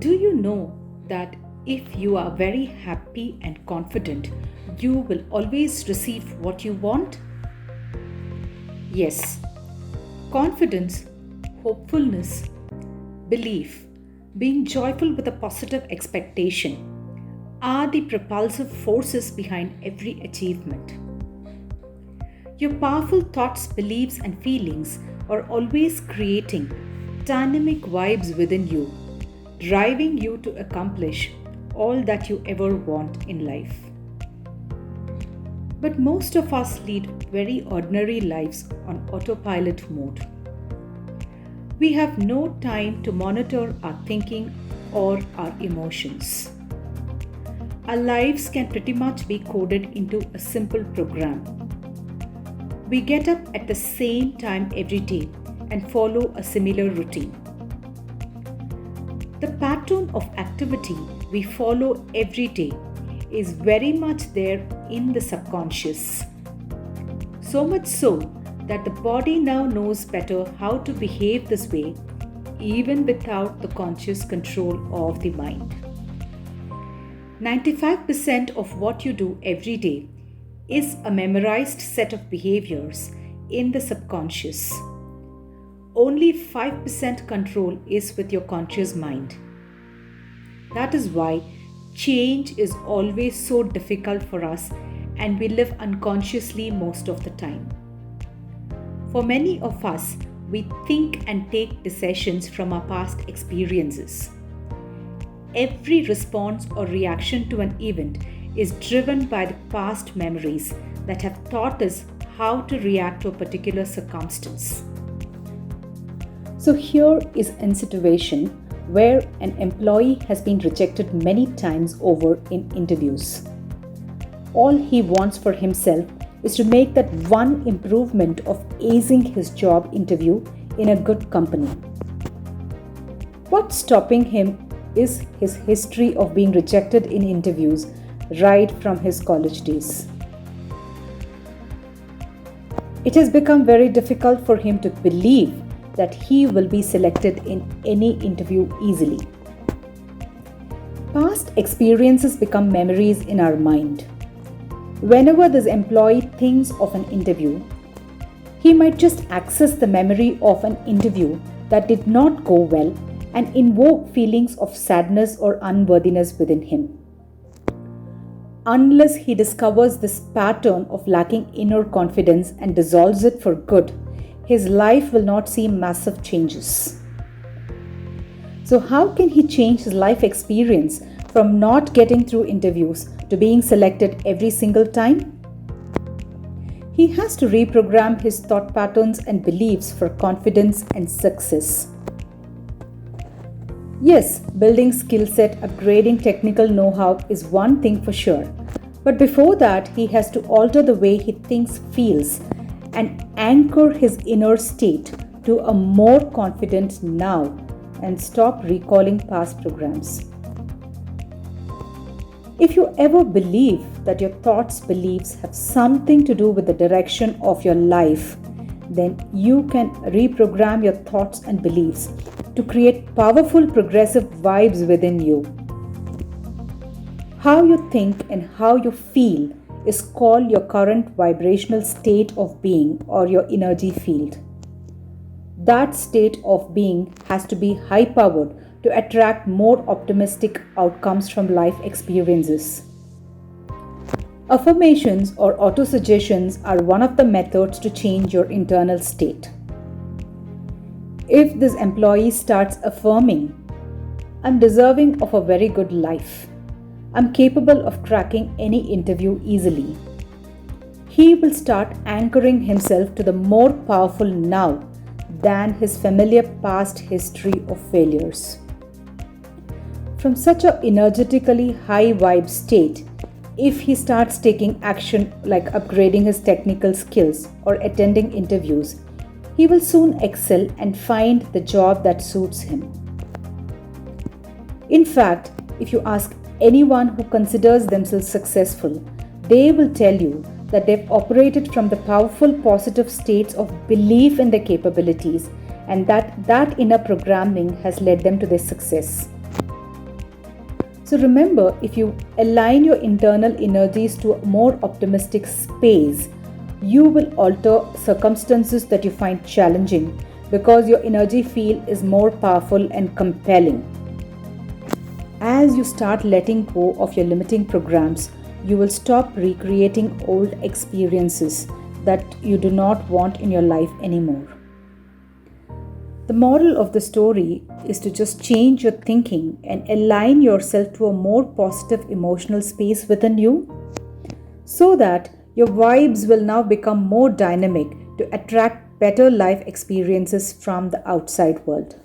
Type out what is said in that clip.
Do you know that if you are very happy and confident, you will always receive what you want? Yes, confidence, hopefulness, belief, being joyful with a positive expectation are the propulsive forces behind every achievement. Your powerful thoughts, beliefs, and feelings are always creating dynamic vibes within you, driving you to accomplish all that you ever want in life. But most of us lead very ordinary lives on autopilot mode. We have no time to monitor our thinking or our emotions. Our lives can pretty much be coded into a simple program. We get up at the same time every day and follow a similar routine. The pattern of activity we follow every day is very much there in the subconscious. So much so that the body now knows better how to behave this way even without the conscious control of the mind. 95% of what you do every day is a memorized set of behaviors in the subconscious. Only 5% control is with your conscious mind. That is why change is always so difficult for us and we live unconsciously most of the time. For many of us, we think and take decisions from our past experiences. Every response or reaction to an event is driven by the past memories that have taught us how to react to a particular circumstance. So here is a situation where an employee has been rejected many times over in interviews. All he wants for himself is to make that one improvement of acing his job interview in a good company. What's stopping him is his history of being rejected in interviews right from his college days. It has become very difficult for him to believe that he will be selected in any interview easily. Past experiences become memories in our mind. Whenever this employee thinks of an interview, he might just access the memory of an interview that did not go well and invoke feelings of sadness or unworthiness within him. Unless he discovers this pattern of lacking inner confidence and dissolves it for good, his life will not see massive changes. So how can he change his life experience from not getting through interviews to being selected every single time? He has to reprogram his thought patterns and beliefs for confidence and success. Yes, building skill set, upgrading technical know-how is one thing for sure. But before that, he has to alter the way he thinks, feels, and anchor his inner state to a more confident now and stop recalling past programs. If you ever believe that your thoughts, beliefs have something to do with the direction of your life, then you can reprogram your thoughts and beliefs to create powerful progressive vibes within you. How you think and how you feel is called your current vibrational state of being or your energy field. That state of being has to be high powered to attract more optimistic outcomes from life experiences. Affirmations or autosuggestions are one of the methods to change your internal state. If this employee starts affirming, "I'm deserving of a very good life. I'm capable of cracking any interview easily," he will start anchoring himself to the more powerful now than his familiar past history of failures. From such an energetically high vibe state, if he starts taking action like upgrading his technical skills or attending interviews, he will soon excel and find the job that suits him. In fact, if you ask anyone who considers themselves successful, they will tell you that they've operated from the powerful positive states of belief in their capabilities and that inner programming has led them to their success. So remember, if you align your internal energies to a more optimistic space, you will alter circumstances that you find challenging because your energy field is more powerful and compelling. As you start letting go of your limiting programs, you will stop recreating old experiences that you do not want in your life anymore. The moral of the story is to just change your thinking and align yourself to a more positive emotional space within you so that your vibes will now become more dynamic to attract better life experiences from the outside world.